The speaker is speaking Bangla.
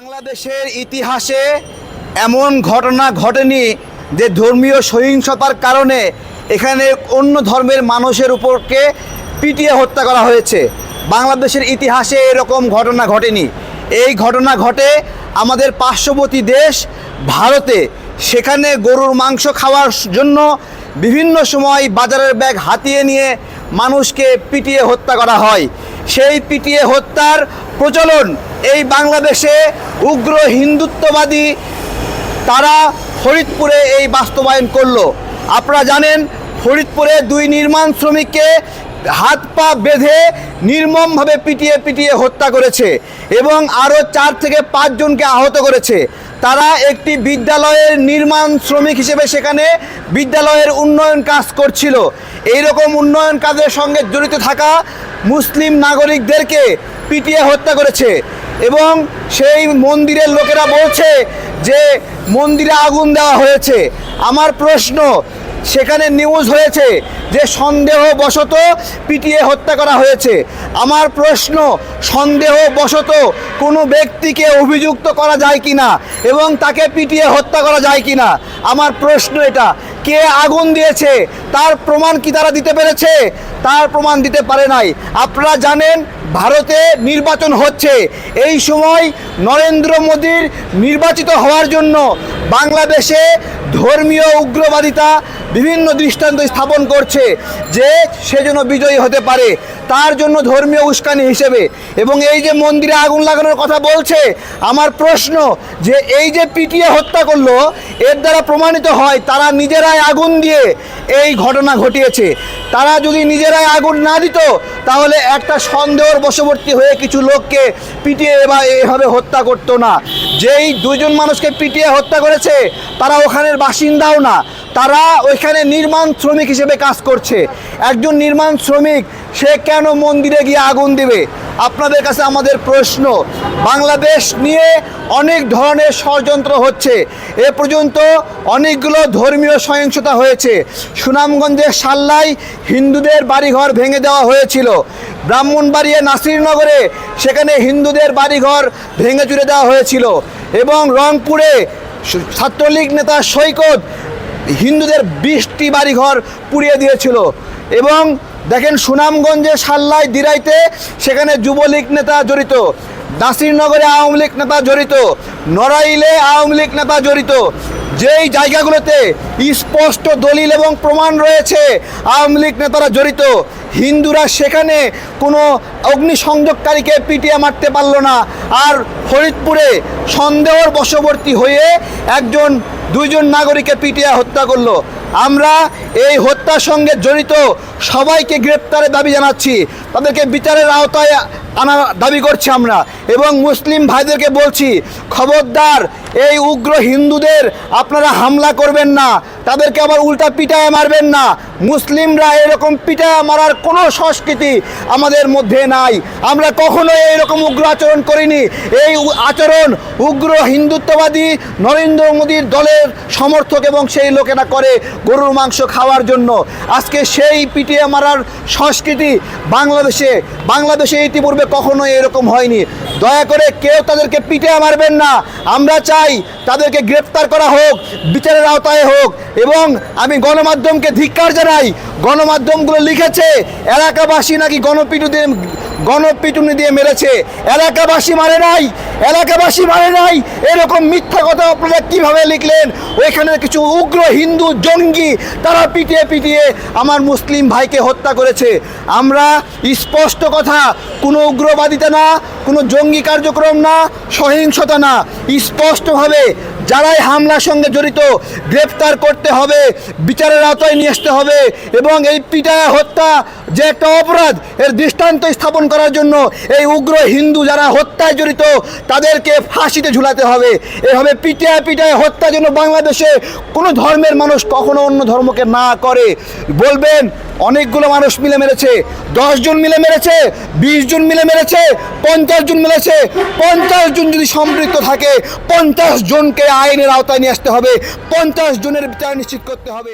বাংলাদেশের ইতিহাসে এমন ঘটনা ঘটেনি যে ধর্মীয় সহিংসতার কারণে এখানে অন্য ধর্মের মানুষের উপরকে পিটিয়ে হত্যা করা হয়েছে। বাংলাদেশের ইতিহাসে এরকম ঘটনা ঘটেনি। এই ঘটনা ঘটে আমাদের পার্শ্ববর্তী দেশ ভারতে। সেখানে গরুর মাংস খাওয়ার জন্য বিভিন্ন সময় বাজারের ব্যাগ হাতিয়ে নিয়ে মানুষকে পিটিয়ে হত্যা করা হয়। সেই পিটিয়ে হত্যার প্রচলন এই বাংলাদেশে উগ্র হিন্দুত্ববাদী তারা ফরিদপুরে এই বাস্তবায়ন করলো। আপনারা জানেন ফরিদপুরে 2 নির্মাণ শ্রমিককে হাত পা বেঁধে নির্মমভাবে পিটিয়ে হত্যা করেছে এবং আরও 4 থেকে 5 জনকে আহত করেছে। তারা একটি বিদ্যালয়ের নির্মাণ শ্রমিক হিসেবে সেখানে বিদ্যালয়ের উন্নয়ন কাজ করছিল। এই রকম উন্নয়ন কাজের সঙ্গে জড়িত থাকা মুসলিম নাগরিকদেরকে পিটিয়ে হত্যা করেছে এবং সেই মন্দিরের লোকেরা বলছে যে মন্দিরে আগুন দেওয়া হয়েছে। আমার প্রশ্ন, সেখানে নিউজ হয়েছে যে সন্দেহবশত পিটিয়ে হত্যা করা হয়েছে। আমার প্রশ্ন, সন্দেহবশত কোনো ব্যক্তিকে অভিযুক্ত করা যায় কি না এবং তাকে পিটিয়ে হত্যা করা যায় কি না? আমার প্রশ্ন এটা। কে আগুন দিয়েছে তার প্রমাণ কি তারা দিতে পেরেছে? তার প্রমাণ দিতে পারে নাই। আপনারা জানেন ভারতে নির্বাচন হচ্ছে। এই সময় নরেন্দ্র মোদীর নির্বাচিত হওয়ার জন্য বাংলাদেশে ধর্মীয় উগ্রবাদিতা বিভিন্ন দৃষ্টান্ত স্থাপন করছে যে সে যেন বিজয়ী হতে পারে, তার জন্য ধর্মীয় উস্কানি হিসেবে। এবং এই যে মন্দিরে আগুন লাগানোর কথা বলছে, আমার প্রশ্ন যে এই যে পিটিয়ে হত্যা করলো, এর দ্বারা প্রমাণিত হয় তারা নিজেরাই আগুন দিয়ে এই ঘটনা ঘটিয়েছে। তারা যদি নিজেরাই আগুন না দিত তাহলে একটা সন্দেহর বশবর্তী হয়ে কিছু লোককে পিটিয়ে বা এভাবে হত্যা করতো না। যেই 2 জন মানুষকে পিটিয়ে হত্যা করেছে তারা ওখানের বাসিন্দাও না, তারা ওইখানে নির্মাণ শ্রমিক হিসেবে কাজ করছে। একজন নির্মাণ শ্রমিক সে কেন মন্দিরে গিয়ে আগুন দিবে? আপনাদের কাছে আমাদের প্রশ্ন। বাংলাদেশ নিয়ে অনেক ধরনের ষড়যন্ত্র হচ্ছে। এ পর্যন্ত অনেকগুলো ধর্মীয় সহিংসতা হয়েছে। সুনামগঞ্জের সাল্লায় হিন্দুদের বাড়িঘর ভেঙে দেওয়া হয়েছিল। ব্রাহ্মণবাড়িয়া নাসিরনগরে সেখানে হিন্দুদের বাড়িঘর ভেঙে চুরে দেওয়া হয়েছিল এবং রংপুরে ছাত্রলীগ নেতা সৈকত হিন্দুদের 20টি বাড়িঘর পুড়িয়ে দিয়েছিল। এবং দেখেন সুনামগঞ্জে সাল্লায় দিরাইতে সেখানে যুবলীগ নেতা জড়িত, নাসিরনগরে আওয়ামী লীগ নেতা জড়িত, নড়াইলে আওয়ামী লীগ নেতা জড়িত। যেই জায়গাগুলোতে স্পষ্ট দলিল এবং প্রমাণ রয়েছে আওয়ামী লীগ নেতারা জড়িত, হিন্দুরা সেখানে কোনো অগ্নিসংযোগকারীকে পিটিয়ে মারতে পারল না। আর ফরিদপুরে সন্দেহর বশবর্তী হয়ে 2 জন নাগরিককে পিটিয়ে হত্যা করলো। আমরা এই হত্যার সঙ্গে জড়িত সবাইকে গ্রেপ্তারের দাবি জানাচ্ছি, তাদেরকে বিচারের আওতায় আনার দাবি করছি আমরা। এবং মুসলিম ভাইদেরকে বলছি, খবরদার এই উগ্র হিন্দুদের আপনারা হামলা করবেন না, তাদেরকে আবার উল্টা পিটায় মারবেন না। মুসলিমরা এরকম পিটায় মারার কোনো সংস্কৃতি আমাদের মধ্যে নাই। আমরা কখনো এরকম উগ্র আচরণ করিনি। এই আচরণ উগ্র হিন্দুত্ববাদী নরেন্দ্র মোদীর দলের সমর্থক এবং সেই লোকেরা করে গরুর মাংস খাওয়ার জন্য। আজকে সেই পিটিয়ে মারার সংস্কৃতি বাংলাদেশে ইতিপূর্বে কখনো এরকম হয়নি। দয়া করে কেউ তাদেরকে পিটিয়ে মারবেন না। আমরা চাই তাদেরকে গ্রেপ্তার করা হোক, বিচারের আওতায় হোক। এবং আমি গণমাধ্যমকে ধিক্কার জানাই, গণমাধ্যমগুলো লিখেছে এলাকাবাসী নাকি গণপিটুনি দিয়ে মেরেছে। এলাকাবাসী মারে নাই, এরকম মিথ্যা কথা আপনারা কীভাবে লিখলেন? ওইখানে কিছু উগ্র হিন্দু জঙ্গি তারা পিটিয়ে আমার মুসলিম ভাইকে হত্যা করেছে। আমরা স্পষ্ট কথা, কোনো উগ্রবাদিতা না, কোনো জঙ্গি কার্যক্রম না, সহিংসতা না, স্পষ্টভাবে যারাই হামলার সঙ্গে জড়িত গ্রেপ্তার করতে হবে, বিচারের আওতায় নিয়ে আসতে হবে। এবং এই পিটায়া হত্যা যে একটা অপরাধ, এর দৃষ্টান্ত স্থাপন করার জন্য এই উগ্র হিন্দু যারা হত্যায় জড়িত তাদেরকে ফাঁসিতে ঝুলাতে হবে। এভাবে পিটায় হত্যা যেন বাংলাদেশে কোনো ধর্মের মানুষ কখনো অন্য ধর্মকে না করে। বলবেন অনেকগুলো মানুষ মিলে মেরেছে, 10 জন মিলে মেরেছে, 20 জন মিলে মেরেছে, 50 জন মেরেছে। 50 জন যদি সম্পৃক্ত থাকে 50 জনকে আইনের আওতায় নিয়ে আসতে হবে, 50 জনের বিচার নিশ্চিত করতে হবে।